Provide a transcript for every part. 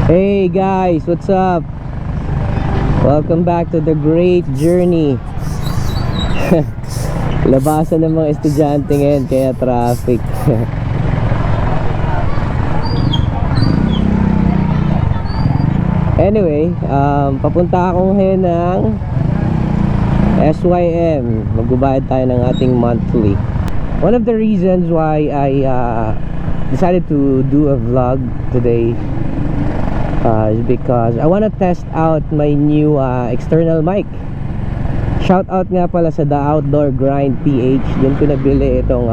Hey guys, what's up? Welcome back to the Greyt journey. Labasan ng mga estudyante ngayon kaya traffic. Anyway, papunta ako ngayon ng SYM. Magbabayad tayo ng ating monthly. One of the reasons why I decided to do a vlog today is because I want to test out my new external mic. Shout out nga pala sa The Outdoor Grind PH. Doon ko nabili itong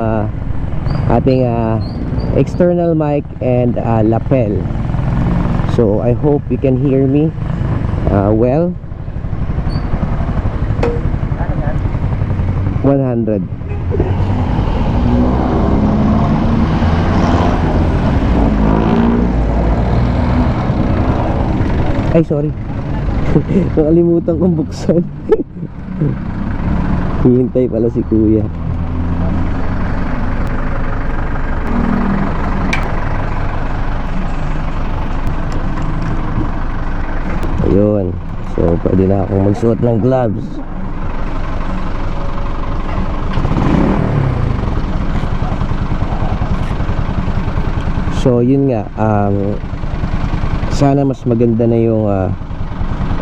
ating external mic and lapel. So I hope you can hear me well. 100. Ay, sorry. Nakalimutan kong buksan. Hihintay pala si kuya. Ayun. So, pwede na akong magsuot ng gloves. So, yun nga. Sana mas maganda na yung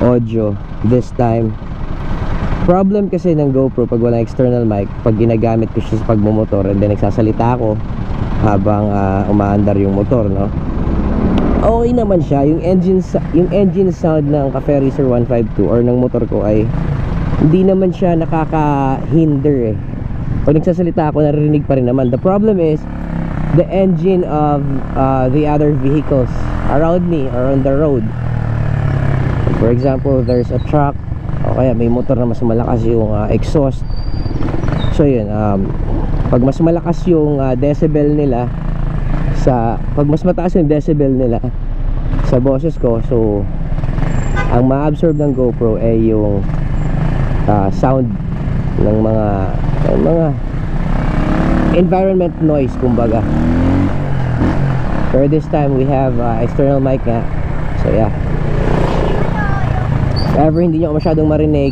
audio this time. Problem kasi ng GoPro pag walang external mic, pag ginagamit ko siya sa pagmumotor and then nagsasalita ako habang umaandar yung motor, no? Okay naman siya. Yung engine sound ng Cafe Racer 152 or ng motor ko ay hindi naman siya nakaka-hinder eh. Pag nagsasalita ako, naririnig pa rin naman. The problem is the engine of the other vehicles around me or on the road. For example, there's a truck o kaya may motor na mas malakas yung exhaust. So yun, pag mas malakas yung decibel nila pag mas mataas yung decibel nila sa boses ko, so ang ma-absorb ng GoPro ay yung sound ng mga environment noise kumbaga. Pero this time we have external mic nga. So yeah, if ever hindi nyo masyadong marinig,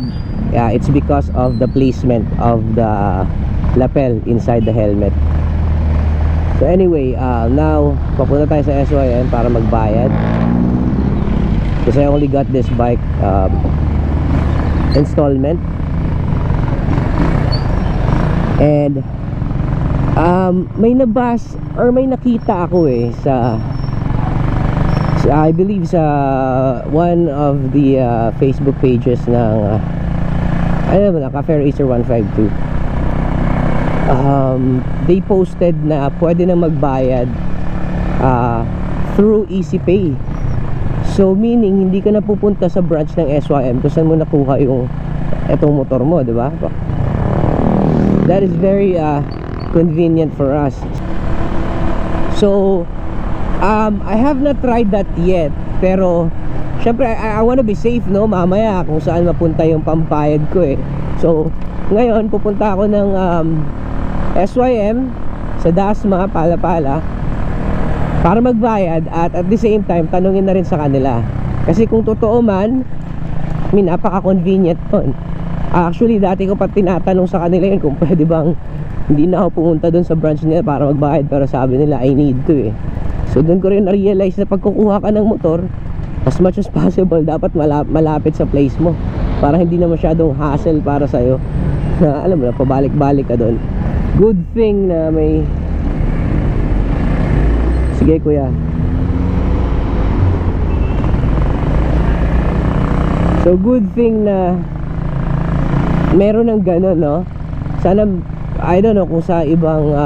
it's because of the placement of the lapel inside the helmet. So anyway, now papunta tayo sa SYM para magbayad kasi I only got this bike installment. And may nabas or may nakita ako sa I believe sa one of the Facebook pages ng Cafe Racer 152. They posted na pwede na magbayad through EasyPay. So meaning hindi ka na pupunta sa branch ng SYM kung saan mo nakuha yung etong motor mo, di ba? That is very convenient for us. So I have not tried that yet, pero syempre I wanna be safe, no? Mamaya kung saan mapunta yung pambayad ko eh. So ngayon pupunta ako ng SYM sa Dasma, Palapala para magbayad at the same time tanungin na rin sa kanila kasi kung totoo man, I mean, napaka-convenient ton. Actually dati ko pa tinatanong sa kanila yun kung pwede bang hindi na ako pumunta dun sa branch nila para magbayad, pero sabi nila I need to eh. So dun ko rin na-realize na pag kukuha ka ng motor, as much as possible dapat malapit sa place mo para hindi na masyadong hassle para sa'yo na alam mo na pabalik-balik ka dun. Good thing na may sige kuya. So good thing na meron ng gano'n, no? Sana I don't know kung sa ibang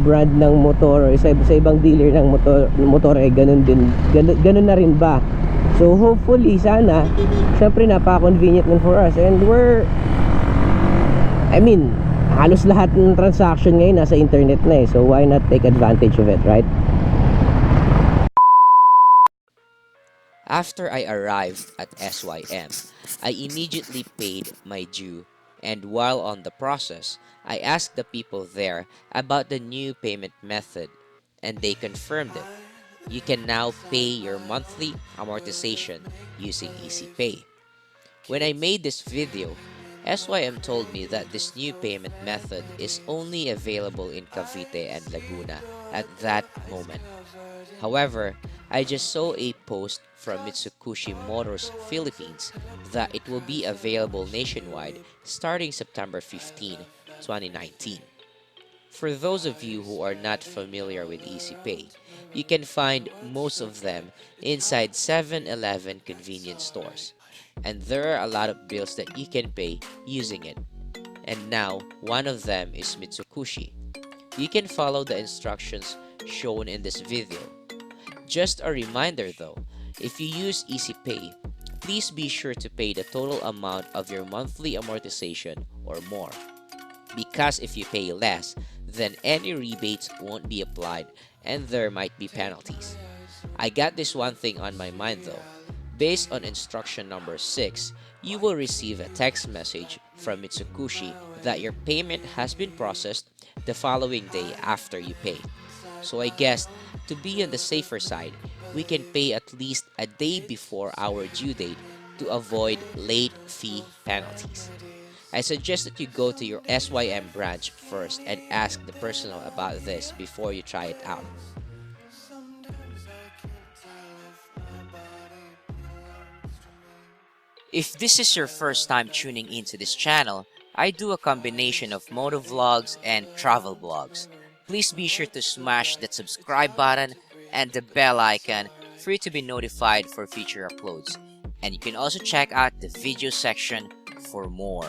brand ng motor or sa ibang dealer ng motor eh ganun din, ganun na rin ba? So hopefully sana, syempre napaka-convenient nun for us, and halos lahat ng transaction ngayon nasa internet na eh, so why not take advantage of it, right? After I arrived at SYM, I immediately paid my due, and while on the process, I asked the people there about the new payment method, and they confirmed it. you can now pay your monthly amortization using EasyPay. When I made this video, SYM told me that this new payment method is only available in Cavite and Laguna at that moment. However, I just saw a post from Mitsukoshi Motors Philippines that it will be available nationwide starting September 15, 2019. For those of you who are not familiar with EasyPay, you can find most of them inside 7-Eleven convenience stores. And there are a lot of bills that you can pay using it. And now, one of them is Mitsukoshi. You can follow the instructions shown in this video. Just a reminder though, if you use EasyPay, please be sure to pay the total amount of your monthly amortization or more. Because if you pay less, then any rebates won't be applied and there might be penalties. I got this one thing on my mind though. Based on instruction number 6, you will receive a text message from Mitsukoshi that your payment has been processed the following day after you pay. So I guess to be on the safer side, we can pay at least a day before our due date to avoid late fee penalties. I suggest that you go to your SYM branch first and ask the personnel about this before you try it out. If this is your first time tuning into this channel, I do a combination of moto vlogs and travel vlogs. Please be sure to smash that subscribe button and the bell icon for you to be notified for future uploads. And you can also check out the video section for more.